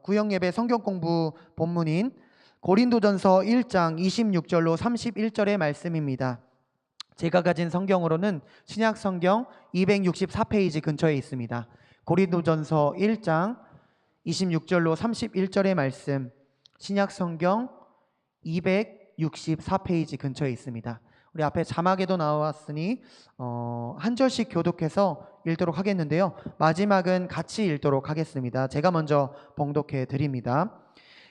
구역예배 성경 공부 본문인 고린도전서 1장 26절로 31절의 말씀입니다. 제가 가진 성경으로는 신약 성경 264페이지 근처에 있습니다. 고린도전서 1장 26절로 31절의 말씀, 신약 성경 264페이지 근처에 있습니다. 우리 앞에 자막에도 나왔으니 한 절씩 교독해서 읽도록 하겠는데요. 마지막은 같이 읽도록 하겠습니다. 제가 먼저 봉독해 드립니다.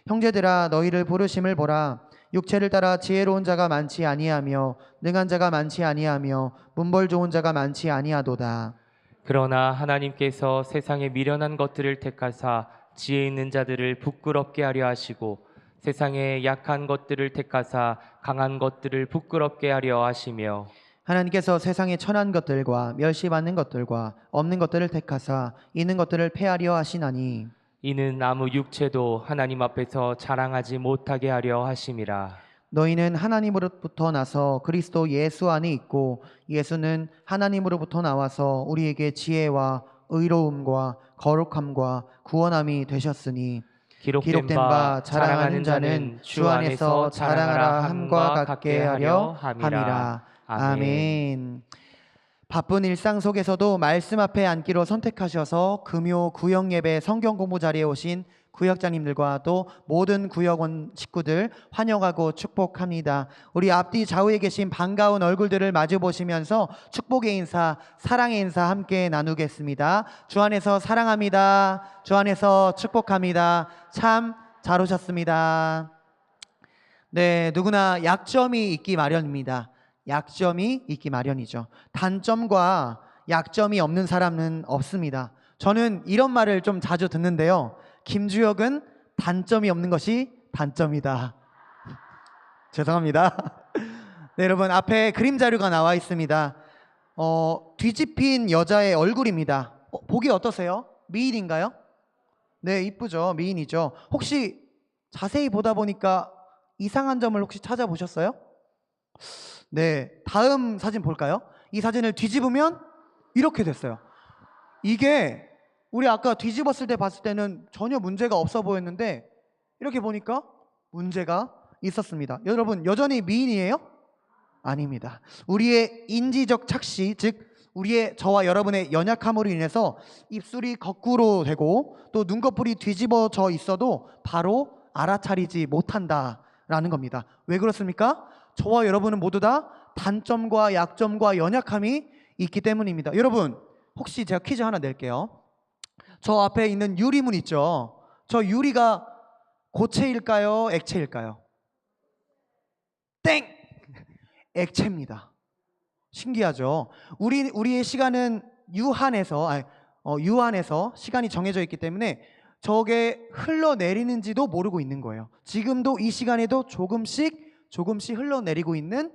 형제들아, 너희를 부르심을 보라. 육체를 따라 지혜로운 자가 많지 아니하며 능한 자가 많지 아니하며 문벌 좋은 자가 많지 아니하도다. 그러나 하나님께서 세상의 미련한 것들을 택하사 지혜 있는 자들을 부끄럽게 하려 하시고 세상의 약한 것들을 택하사 강한 것들을 부끄럽게 하려 하시며 하나님께서 세상의 천한 것들과 멸시받는 것들과 없는 것들을 택하사 있는 것들을 폐하려 하시나니 이는 아무 육체도 하나님 앞에서 자랑하지 못하게 하려 하심이라. 너희는 하나님으로부터 나서 그리스도 예수 안에 있고 예수는 하나님으로부터 나와서 우리에게 지혜와 의로움과 거룩함과 구원함이 되셨으니 기록된 바 자랑하는 자는 주 안에서 자랑하라 함과 같게 하려 함이라. 아멘. 바쁜 일상 속에서도 말씀 앞에 앉기로 선택하셔서 금요 구역예배 성경 공부 자리에 오신 구역장님들과 또 모든 구역원 식구들 환영하고 축복합니다. 우리 앞뒤 좌우에 계신 반가운 얼굴들을 마주 보시면서 축복의 인사, 사랑의 인사 함께 나누겠습니다. 주 안에서 사랑합니다. 주 안에서 축복합니다. 참 잘 오셨습니다. 네, 누구나 약점이 있기 마련입니다. 약점이 있기 마련이죠. 단점과 약점이 없는 사람은 없습니다. 저는 이런 말을 좀 자주 듣는데요. 김주혁은 단점이 없는 것이 단점이다. 죄송합니다. 네, 여러분 앞에 그림 자료가 나와 있습니다. 뒤집힌 여자의 얼굴입니다. 보기 어떠세요? 미인인가요? 네, 이쁘죠. 미인이죠. 혹시 자세히 보다 보니까 이상한 점을 혹시 찾아보셨어요? 네, 다음 사진 볼까요? 이 사진을 뒤집으면 이렇게 됐어요. 이게 우리 아까 뒤집었을 때 봤을 때는 전혀 문제가 없어 보였는데 이렇게 보니까 문제가 있었습니다. 여러분 여전히 미인이에요? 아닙니다. 우리의 인지적 착시, 즉 우리의 저와 여러분의 연약함으로 인해서 입술이 거꾸로 되고 또 눈꺼풀이 뒤집어져 있어도 바로 알아차리지 못한다라는 겁니다. 왜 그렇습니까? 저와 여러분은 모두 다 단점과 약점과 연약함이 있기 때문입니다. 여러분 혹시 제가 퀴즈 하나 낼게요. 저 앞에 있는 유리문 있죠? 저 유리가 고체일까요? 액체일까요? 땡! 액체입니다. 신기하죠? 우리의 시간은 유한해서 시간이 정해져 있기 때문에 저게 흘러내리는지도 모르고 있는 거예요. 지금도 이 시간에도 조금씩 흘러내리고 있는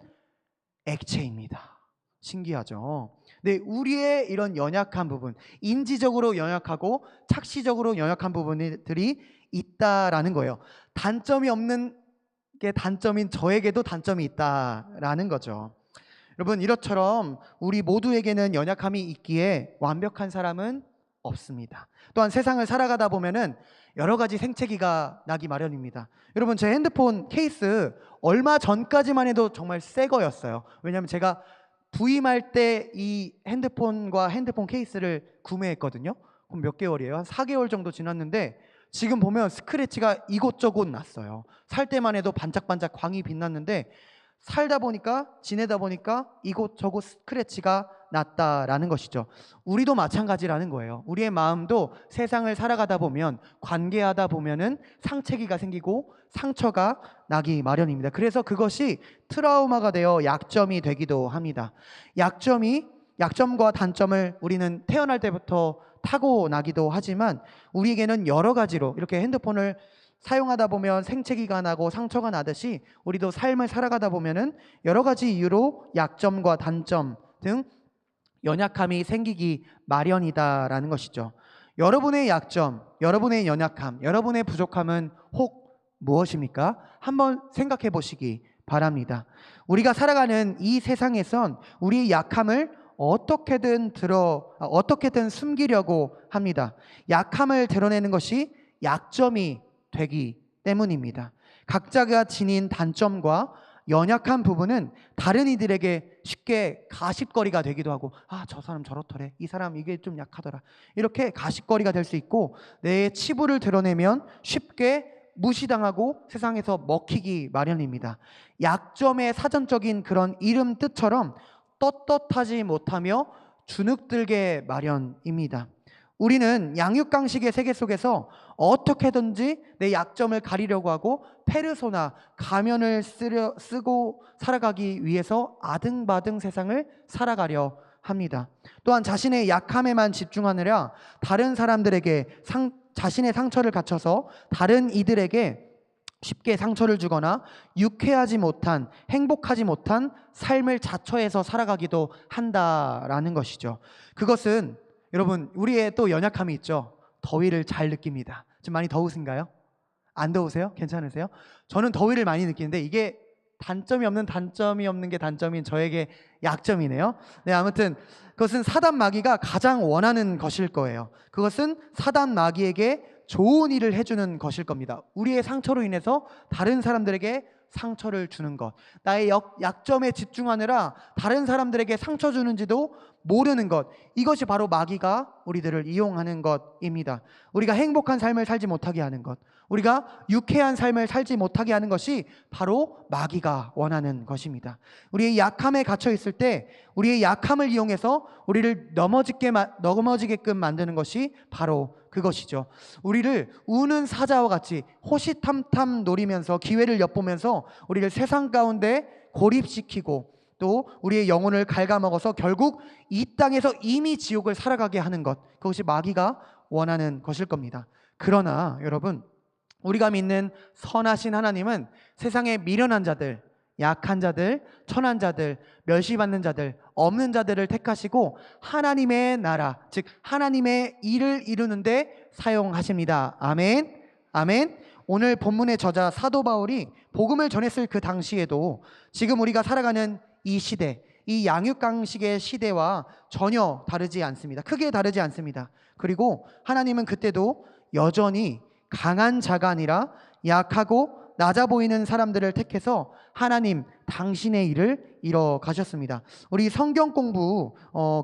액체입니다. 신기하죠? 네, 우리의 이런 연약한 부분, 인지적으로 연약하고 착시적으로 연약한 부분들이 있다라는 거예요. 단점이 없는 게 단점인 저에게도 단점이 있다라는 거죠. 여러분 이것처럼 우리 모두에게는 연약함이 있기에 완벽한 사람은 없습니다. 또한 세상을 살아가다 보면은 여러 가지 생채기가 나기 마련입니다. 여러분 제 핸드폰 케이스 얼마 전까지만 해도 정말 새 거였어요. 왜냐하면 제가 부임할 때 이 핸드폰과 핸드폰 케이스를 구매했거든요. 그럼 몇 개월이에요? 한 4개월 정도 지났는데 지금 보면 스크래치가 이곳저곳 났어요. 살 때만 해도 반짝반짝 광이 빛났는데 지내다 보니까 이곳저곳 스크래치가 났다라는 것이죠. 우리도 마찬가지라는 거예요. 우리의 마음도 세상을 살아가다 보면 관계하다 보면은 상처기가 생기고 상처가 나기 마련입니다. 그래서 그것이 트라우마가 되어 약점이 되기도 합니다. 약점과 단점을 우리는 태어날 때부터 타고나기도 하지만 우리에게는 여러 가지로 이렇게 핸드폰을 사용하다 보면 생채기가 나고 상처가 나듯이 우리도 삶을 살아가다 보면은 여러 가지 이유로 약점과 단점 등 연약함이 생기기 마련이다라는 것이죠. 여러분의 약점, 여러분의 연약함, 여러분의 부족함은 혹 무엇입니까? 한번 생각해 보시기 바랍니다. 우리가 살아가는 이 세상에선 우리의 약함을 어떻게든 숨기려고 합니다. 약함을 드러내는 것이 약점이 되기 때문입니다. 각자가 지닌 단점과 연약한 부분은 다른 이들에게 쉽게 가십거리가 되기도 하고, 저 사람 저렇더래, 이 사람 이게 좀 약하더라, 이렇게 가십거리가 될 수 있고, 내 치부를 드러내면 쉽게 무시당하고 세상에서 먹히기 마련입니다. 약점의 사전적인 그런 이름 뜻처럼 떳떳하지 못하며 주눅들게 마련입니다. 우리는 양육강식의 세계 속에서 어떻게든지 내 약점을 가리려고 하고 페르소나, 가면을 쓰고 살아가기 위해서 아등바등 세상을 살아가려 합니다. 또한 자신의 약함에만 집중하느라 다른 사람들에게 자신의 상처를 갖춰서 다른 이들에게 쉽게 상처를 주거나 유쾌하지 못한, 행복하지 못한 삶을 자처해서 살아가기도 한다라는 것이죠. 그것은 여러분, 우리의 또 연약함이 있죠. 더위를 잘 느낍니다. 지금 많이 더우신가요? 안 더우세요? 괜찮으세요? 저는 더위를 많이 느끼는데 이게 단점이 없는 게 단점인 저에게 약점이네요. 네, 아무튼 그것은 사단 마귀가 가장 원하는 것일 거예요. 그것은 사단 마귀에게 좋은 일을 해주는 것일 겁니다. 우리의 상처로 인해서 다른 사람들에게 상처를 주는 것, 나의 약점에 집중하느라 다른 사람들에게 상처 주는지도 모르는 것, 이것이 바로 마귀가 우리들을 이용하는 것입니다. 우리가 행복한 삶을 살지 못하게 하는 것, 우리가 유쾌한 삶을 살지 못하게 하는 것이 바로 마귀가 원하는 것입니다. 우리의 약함에 갇혀 있을 때 우리의 약함을 이용해서 우리를 넘어지게끔 만드는 것이 바로 그것이죠. 우리를 우는 사자와 같이 호시탐탐 노리면서 기회를 엿보면서 우리를 세상 가운데 고립시키고 또 우리의 영혼을 갉아먹어서 결국 이 땅에서 이미 지옥을 살아가게 하는 것, 그것이 마귀가 원하는 것일 겁니다. 그러나 여러분, 우리가 믿는 선하신 하나님은 세상에 미련한 자들, 약한 자들, 천한 자들, 멸시받는 자들, 없는 자들을 택하시고 하나님의 나라, 즉 하나님의 일을 이루는데 사용하십니다. 아멘. 아멘. 오늘 본문의 저자 사도 바울이 복음을 전했을 그 당시에도 지금 우리가 살아가는 이 시대, 이 양육강식의 시대와 전혀 다르지 않습니다. 크게 다르지 않습니다. 그리고 하나님은 그때도 여전히 강한 자가 아니라 약하고 낮아 보이는 사람들을 택해서 하나님 당신의 일을 이뤄 가셨습니다. 우리 성경 공부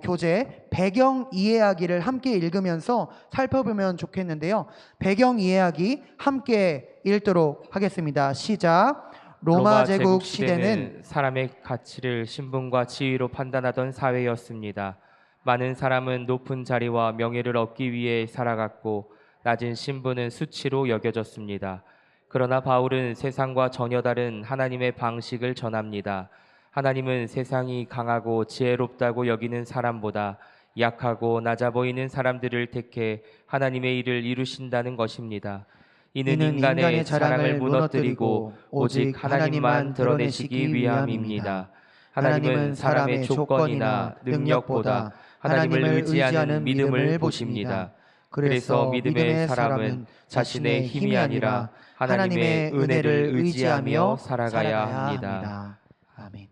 교재 배경 이해하기를 함께 읽으면서 살펴보면 좋겠는데요. 배경 이해하기 함께 읽도록 하겠습니다. 시작. 로마 제국 시대는 사람의 가치를 신분과 지위로 판단하던 사회였습니다. 많은 사람은 높은 자리와 명예를 얻기 위해 살아갔고 낮은 신분은 수치로 여겨졌습니다. 그러나 바울은 세상과 전혀 다른 하나님의 방식을 전합니다. 하나님은 세상이 강하고 지혜롭다고 여기는 사람보다 약하고 낮아 보이는 사람들을 택해 하나님의 일을 이루신다는 것입니다. 이는 인간의 자랑을 무너뜨리고 오직 하나님만 드러내시기 위함입니다. 하나님은 사람의 조건이나 능력보다 하나님을 의지하는 믿음을 보십니다. 그래서 믿음의 사람은 자신의 힘이 아니라 하나님의 은혜를 의지하며 살아가야 합니다. 아멘.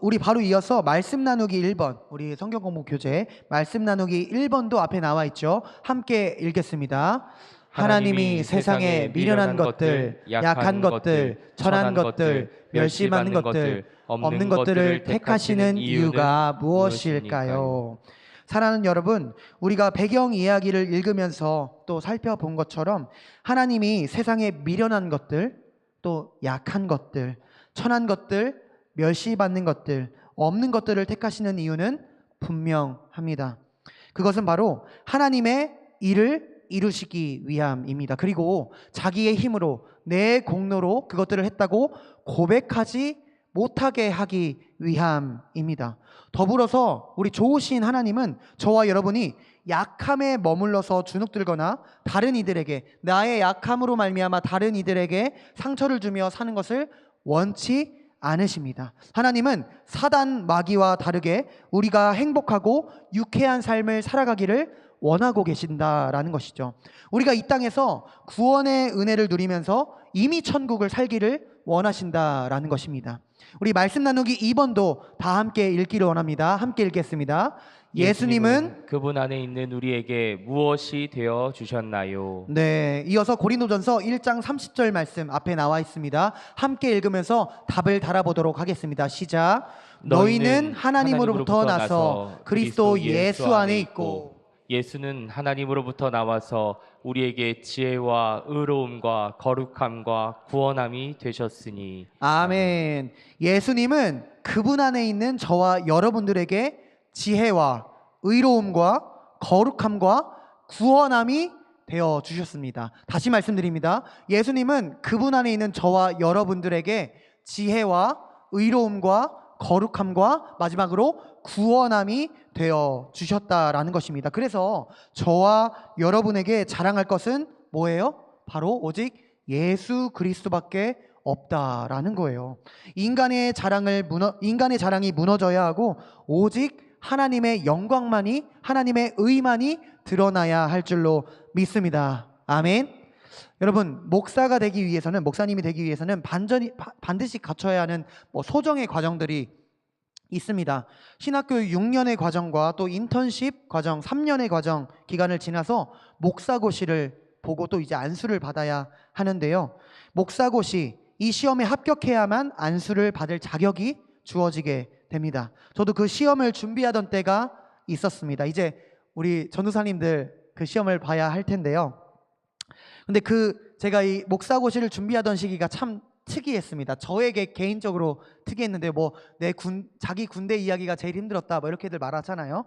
우리 바로 이어서 말씀 나누기 1번, 우리 성경 공부 교재 말씀 나누기 1번도 앞에 나와 있죠. 함께 읽겠습니다. 하나님이 세상에 미련한 것들, 약한 것들, 천한 것들, 멸시받는 것들, 없는 것들을 택하시는 이유가 무엇일까요? 사랑하는 여러분, 우리가 배경 이야기를 읽으면서 또 살펴본 것처럼 하나님이 세상에 미련한 것들, 또 약한 것들, 천한 것들, 멸시받는 것들, 없는 것들을 택하시는 이유는 분명합니다. 그것은 바로 하나님의 일을 이루시기 위함입니다. 그리고 자기의 힘으로, 내 공로로 그것들을 했다고 고백하지 못하게 하기 위함입니다. 더불어서 우리 좋으신 하나님은 저와 여러분이 약함에 머물러서 주눅들거나 다른 이들에게, 나의 약함으로 말미암아 다른 이들에게 상처를 주며 사는 것을 원치 않으십니다. 하나님은 사단 마귀와 다르게 우리가 행복하고 유쾌한 삶을 살아가기를 원하고 계신다라는 것이죠. 우리가 이 땅에서 구원의 은혜를 누리면서 이미 천국을 살기를 원하신다라는 것입니다. 우리 말씀 나누기 2번도 다 함께 읽기를 원합니다. 함께 읽겠습니다. 예수님은 그분 안에 있는 우리에게 무엇이 되어 주셨나요? 네, 이어서 고린도전서 1장 30절 말씀 앞에 나와 있습니다. 함께 읽으면서 답을 달아보도록 하겠습니다. 시작. 너희는 하나님으로부터 나서 그리스도 예수 안에 있고. 예수는 하나님으로부터 나와서 우리에게 지혜와 의로움과 거룩함과 구원함이 되셨으니. 아멘. 예수님은 그분 안에 있는 저와 여러분들에게 지혜와 의로움과 거룩함과 구원함이 되어 주셨습니다. 다시 말씀드립니다. 예수님은 그분 안에 있는 저와 여러분들에게 지혜와 의로움과 거룩함과 마지막으로 구원함이 되어 주셨다라는 것입니다. 그래서 저와 여러분에게 자랑할 것은 뭐예요? 바로 오직 예수 그리스도밖에 없다라는 거예요. 인간의 자랑이 무너져야 하고 오직 하나님의 영광만이, 하나님의 의만이 드러나야 할 줄로 믿습니다. 아멘. 여러분, 목사가 되기 위해서는, 목사님이 되기 위해서는 반드시 갖춰야 하는 소정의 과정들이 있습니다. 신학교 6년의 과정과 또 인턴십 과정 3년의 과정 기간을 지나서 목사고시를 보고 또 이제 안수를 받아야 하는데요. 목사고시, 이 시험에 합격해야만 안수를 받을 자격이 주어지게 됩니다. 저도 그 시험을 준비하던 때가 있었습니다. 이제 우리 전도사님들 그 시험을 봐야 할 텐데요. 근데 제가 이 목사고시를 준비하던 시기가 참 특이했습니다. 저에게 개인적으로 특이했는데 자기 군대 이야기가 제일 힘들었다 이렇게들 말하잖아요.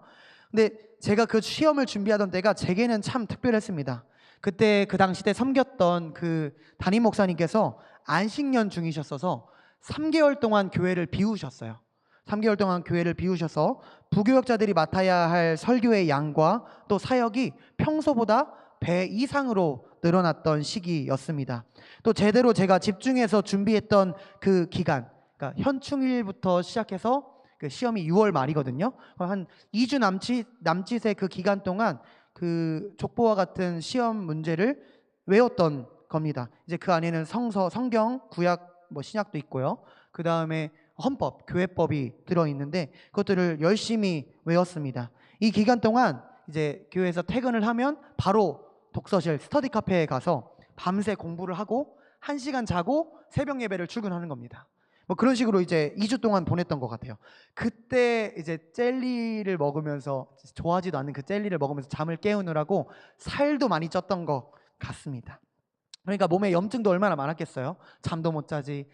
근데 제가 그 시험을 준비하던 때가 제게는 참 특별했습니다. 그때 그 당시 때 섬겼던 그 담임 목사님께서 안식년 중이셨어서 3개월 동안 교회를 비우셨어요. 3개월 동안 교회를 비우셔서 부교역자들이 맡아야 할 설교의 양과 또 사역이 평소보다 배 이상으로 늘어났던 시기였습니다. 또 제대로 제가 집중해서 준비했던 그 기간, 그러니까 현충일부터 시작해서 그 시험이 6월 말이거든요. 한 2주 남짓의 그 기간 동안 그 족보와 같은 시험 문제를 외웠던 겁니다. 이제 그 안에는 성경, 구약, 신약도 있고요. 그 다음에 헌법, 교회법이 들어있는데 그것들을 열심히 외웠습니다. 이 기간 동안 이제 교회에서 퇴근을 하면 바로 독서실, 스터디 카페에 가서 밤새 공부를 하고 1시간 자고 새벽 예배를 출근하는 겁니다. 그런 식으로 이제 2주 동안 보냈던 것 같아요. 그때 이제 젤리를 먹으면서, 좋아하지도 않는 그 젤리를 먹으면서 잠을 깨우느라고 살도 많이 쪘던 것 같습니다. 그러니까 몸에 염증도 얼마나 많았겠어요. 잠도 못 자지,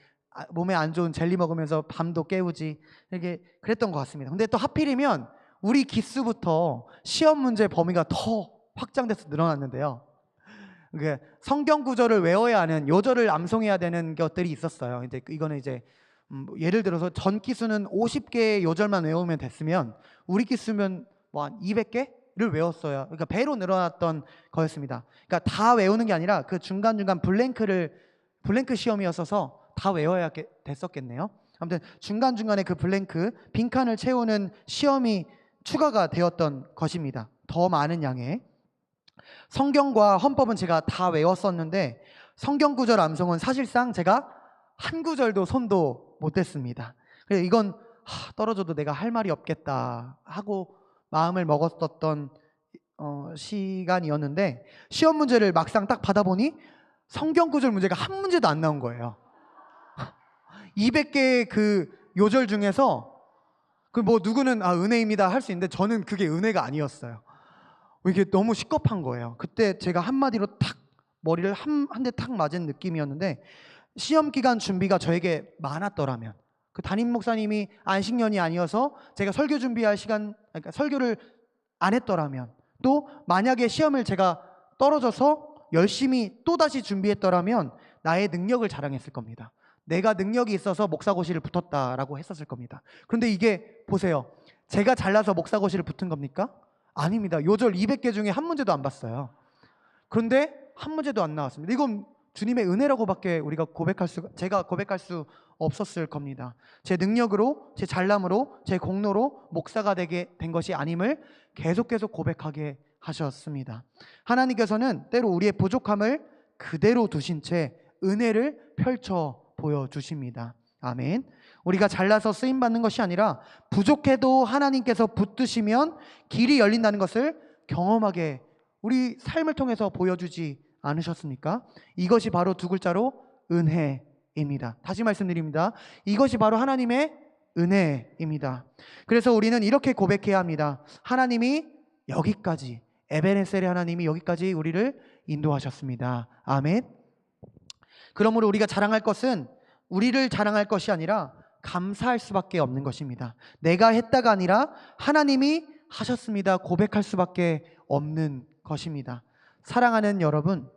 몸에 안 좋은 젤리 먹으면서 밤도 깨우지, 이렇게 그랬던 것 같습니다. 근데 또 하필이면 우리 기수부터 시험 문제 범위가 더 확장돼서 늘어났는데요. 성경 구절을 외워야 하는, 요절을 암송해야 되는 것들이 있었어요. 이거는 예를 들어서 전 기수는 50개의 요절만 외우면 됐으면 우리 기수면 한 200개를 외웠어요. 그러니까 배로 늘어났던 거였습니다. 그러니까 다 외우는 게 아니라 그 중간중간 블랭크 시험이었어서 다 외워야 됐었겠네요. 아무튼 중간중간에 그 빈칸을 채우는 시험이 추가가 되었던 것입니다. 더 많은 양의. 성경과 헌법은 제가 다 외웠었는데 성경 구절 암송은 사실상 제가 한 구절도 손도 못 댔습니다. 그래서 이건 떨어져도 내가 할 말이 없겠다 하고 마음을 먹었었던 시간이었는데, 시험 문제를 막상 딱 받아보니 성경 구절 문제가 한 문제도 안 나온 거예요. 200개의 그 요절 중에서 누구는 은혜입니다 할 수 있는데 저는 그게 은혜가 아니었어요. 이게 너무 시겁한 거예요. 그때 제가 한마디로 탁 머리를 한 대 탁 맞은 느낌이었는데, 시험 기간 준비가 저에게 많았더라면, 그 담임 목사님이 안식년이 아니어서 제가 설교 준비할 시간, 그러니까 설교를 안 했더라면, 또 만약에 시험을 제가 떨어져서 열심히 또다시 준비했더라면 나의 능력을 자랑했을 겁니다. 내가 능력이 있어서 목사고시를 붙었다라고 했었을 겁니다. 그런데 이게 보세요. 제가 잘나서 목사고시를 붙은 겁니까? 아닙니다. 요절 200개 중에 한 문제도 안 봤어요. 그런데 한 문제도 안 나왔습니다. 이건 주님의 은혜라고밖에 제가 고백할 수 없었을 겁니다. 제 능력으로, 제 잘남으로, 제 공로로 목사가 되게 된 것이 아님을 계속 고백하게 하셨습니다. 하나님께서는 때로 우리의 부족함을 그대로 두신 채 은혜를 펼쳐 보여주십니다. 아멘. 우리가 잘나서 쓰임 받는 것이 아니라 부족해도 하나님께서 붙드시면 길이 열린다는 것을 경험하게 우리 삶을 통해서 보여주지 않으셨습니까? 이것이 바로 두 글자로 은혜입니다. 다시 말씀드립니다. 이것이 바로 하나님의 은혜입니다. 그래서 우리는 이렇게 고백해야 합니다. 하나님이 여기까지, 에베네셀의 하나님이 여기까지 우리를 인도하셨습니다. 아멘. 그러므로 우리가 자랑할 것은 우리를 자랑할 것이 아니라 감사할 수밖에 없는 것입니다. 내가 했다가 아니라 하나님이 하셨습니다. 고백할 수밖에 없는 것입니다. 사랑하는 여러분,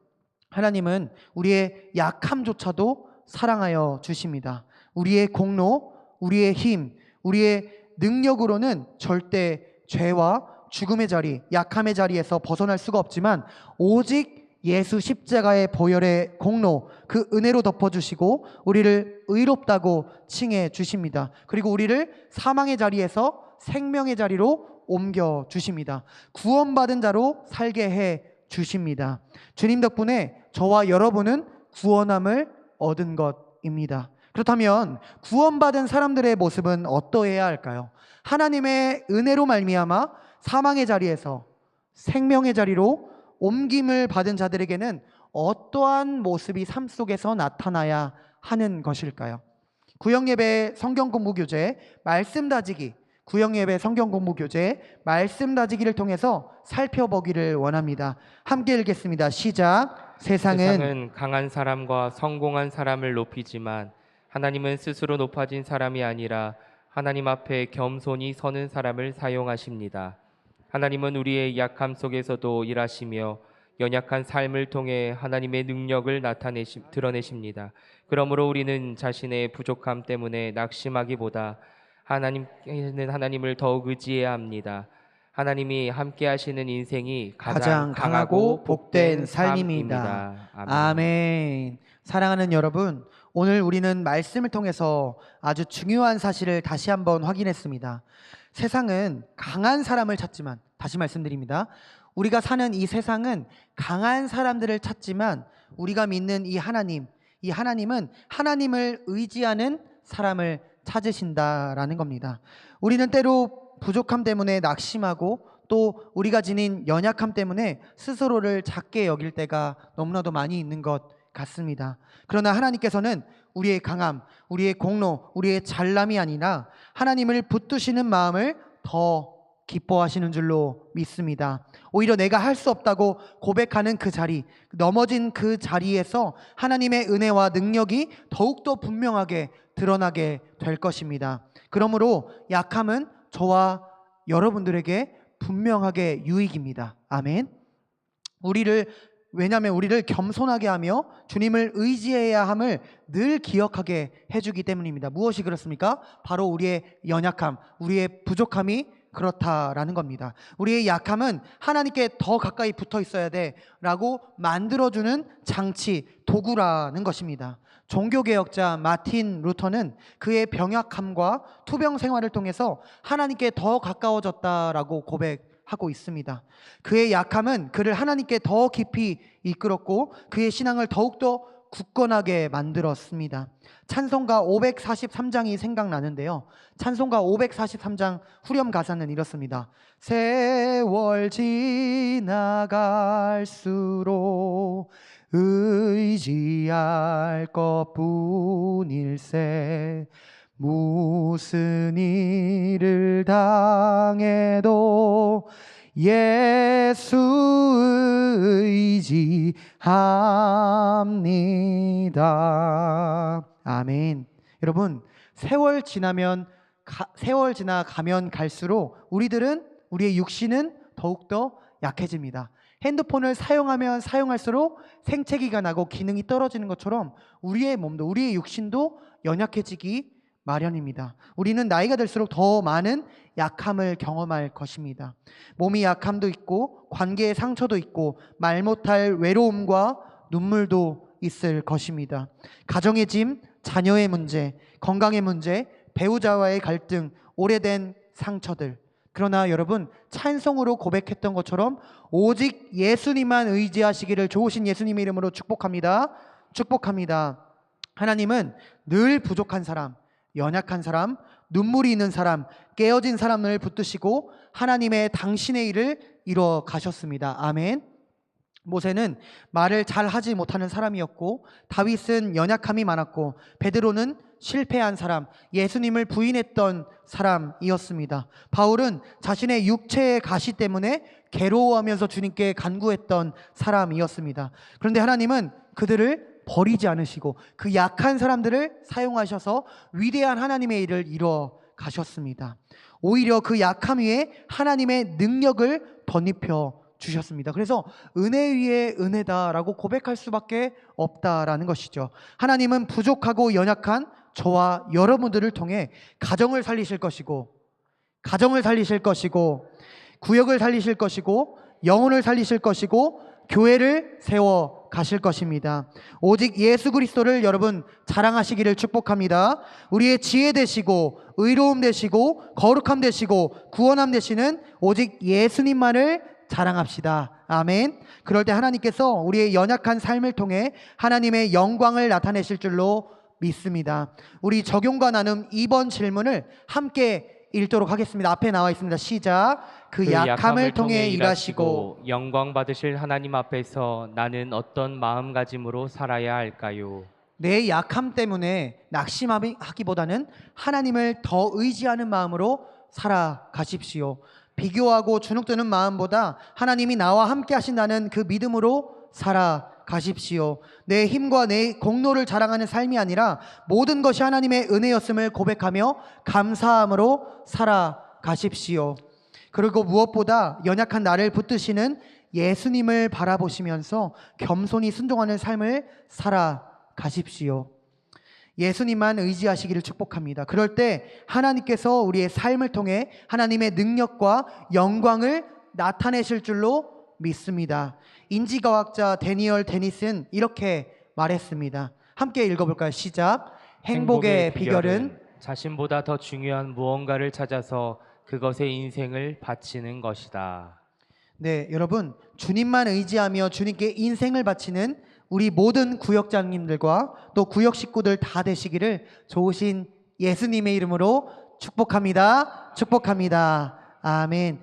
하나님은 우리의 약함조차도 사랑하여 주십니다. 우리의 공로, 우리의 힘, 우리의 능력으로는 절대 죄와 죽음의 자리, 약함의 자리에서 벗어날 수가 없지만 오직 예수 십자가의 보혈의 공로, 그 은혜로 덮어주시고 우리를 의롭다고 칭해 주십니다. 그리고 우리를 사망의 자리에서 생명의 자리로 옮겨 주십니다. 구원받은 자로 살게 해 주십니다. 주님 덕분에 저와 여러분은 구원함을 얻은 것입니다. 그렇다면 구원받은 사람들의 모습은 어떠해야 할까요? 하나님의 은혜로 말미암아 사망의 자리에서 생명의 자리로 옮김을 받은 자들에게는 어떠한 모습이 삶 속에서 나타나야 하는 것일까요? 구역예배 성경공부교재 말씀 다지기, 구역예배 성경공부교재 말씀 다지기를 통해서 살펴보기를 원합니다. 함께 읽겠습니다. 시작. 세상은 강한 사람과 성공한 사람을 높이지만 하나님은 스스로 높아진 사람이 아니라 하나님 앞에 겸손히 서는 사람을 사용하십니다. 하나님은 우리의 약함 속에서도 일하시며 연약한 삶을 통해 하나님의 능력을 드러내십니다. 그러므로 우리는 자신의 부족함 때문에 낙심하기보다 하나님을 더욱 의지해야 합니다. 하나님이 함께 하시는 인생이 가장 강하고 복된 삶입니다. 아멘. 사랑하는 여러분, 오늘 우리는 말씀을 통해서 아주 중요한 사실을 다시 한번 확인했습니다. 세상은 강한 사람을 찾지만, 다시 말씀드립니다. 우리가 사는 이 세상은 강한 사람들을 찾지만 우리가 믿는 이 하나님은 하나님을 의지하는 사람을 찾으신다라는 겁니다. 우리는 때로 부족함 때문에 낙심하고 또 우리가 지닌 연약함 때문에 스스로를 작게 여길 때가 너무나도 많이 있는 것 같습니다. 그러나 하나님께서는 우리의 강함, 우리의 공로, 우리의 잘남이 아니라 하나님을 붙드시는 마음을 더 기뻐하시는 줄로 믿습니다. 오히려 내가 할 수 없다고 고백하는 그 자리, 넘어진 그 자리에서 하나님의 은혜와 능력이 더욱더 분명하게 드러나게 될 것입니다. 그러므로 약함은 저와 여러분들에게 분명하게 유익입니다. 아멘. 왜냐하면 우리를 겸손하게 하며 주님을 의지해야 함을 늘 기억하게 해주기 때문입니다. 무엇이 그렇습니까? 바로 우리의 연약함, 우리의 부족함이 그렇다라는 겁니다. 우리의 약함은 하나님께 더 가까이 붙어 있어야 돼 라고 만들어주는 장치, 도구라는 것입니다. 종교개혁자 마틴 루터는 그의 병약함과 투병 생활을 통해서 하나님께 더 가까워졌다라고 고백하고 있습니다. 그의 약함은 그를 하나님께 더 깊이 이끌었고 그의 신앙을 더욱더 굳건하게 만들었습니다. 찬송가 543장이 생각나는데요. 찬송가 543장 후렴 가사는 이렇습니다. 세월 지나갈수록 의지할 것뿐일세 무슨 일을 당해도 예수 의지합니다. 아멘. 여러분, 세월 지나가면 갈수록 우리의 육신은 더욱더 약해집니다. 핸드폰을 사용하면 사용할수록 생체기가 나고 기능이 떨어지는 것처럼 우리의 몸도, 우리의 육신도 연약해지기 마련입니다. 우리는 나이가 들수록 더 많은 약함을 경험할 것입니다. 몸이 약함도 있고 관계의 상처도 있고 말 못할 외로움과 눈물도 있을 것입니다. 가정의 짐, 자녀의 문제, 건강의 문제, 배우자와의 갈등, 오래된 상처들. 그러나 여러분, 찬송으로 고백했던 것처럼 오직 예수님만 의지하시기를 좋으신 예수님의 이름으로 축복합니다. 축복합니다. 하나님은 늘 부족한 사람, 연약한 사람, 눈물이 있는 사람, 깨어진 사람을 붙드시고 하나님의 당신의 일을 이루어 가셨습니다. 아멘. 모세는 말을 잘 하지 못하는 사람이었고, 다윗은 연약함이 많았고, 베드로는 실패한 사람, 예수님을 부인했던 사람이었습니다. 바울은 자신의 육체의 가시 때문에 괴로워하면서 주님께 간구했던 사람이었습니다. 그런데 하나님은 그들을 버리지 않으시고 그 약한 사람들을 사용하셔서 위대한 하나님의 일을 이루어 가셨습니다. 오히려 그 약함 위에 하나님의 능력을 덧입혀 주셨습니다. 그래서 은혜 위에 은혜다라고 고백할 수밖에 없다라는 것이죠. 하나님은 부족하고 연약한 저와 여러분들을 통해 가정을 살리실 것이고, 구역을 살리실 것이고, 영혼을 살리실 것이고, 교회를 세워 가실 것입니다. 오직 예수 그리스도를 여러분 자랑하시기를 축복합니다. 우리의 지혜 되시고 의로움 되시고 거룩함 되시고 구원함 되시는 오직 예수님만을 자랑합시다. 아멘. 그럴 때 하나님께서 우리의 연약한 삶을 통해 하나님의 영광을 나타내실 줄로 믿습니다. 우리 적용과 나눔 2번 질문을 함께 읽도록 하겠습니다. 앞에 나와 있습니다. 시작. 그 약함을 통해 일하시고 영광 받으실 하나님 앞에서 나는 어떤 마음가짐으로 살아야 할까요? 내 약함 때문에 낙심하기보다는 하나님을 더 의지하는 마음으로 살아가십시오. 비교하고 주눅드는 마음보다 하나님이 나와 함께 하신다는 그 믿음으로 살아가십시오. 내 힘과 내 공로를 자랑하는 삶이 아니라 모든 것이 하나님의 은혜였음을 고백하며 감사함으로 살아가십시오. 그리고 무엇보다 연약한 나를 붙드시는 예수님을 바라보시면서 겸손히 순종하는 삶을 살아가십시오. 예수님만 의지하시기를 축복합니다. 그럴 때 하나님께서 우리의 삶을 통해 하나님의 능력과 영광을 나타내실 줄로 믿습니다. 인지과학자 데니얼 데니스는 이렇게 말했습니다. 함께 읽어볼까요? 시작. 행복의 비결은 자신보다 더 중요한 무언가를 찾아서 그것에 인생을 바치는 것이다. 네, 여러분, 주님만 의지하며 주님께 인생을 바치는 우리 모든 구역장님들과 또 구역 식구들 다 되시기를 좋으신 예수님의 이름으로 축복합니다. 축복합니다. 아멘.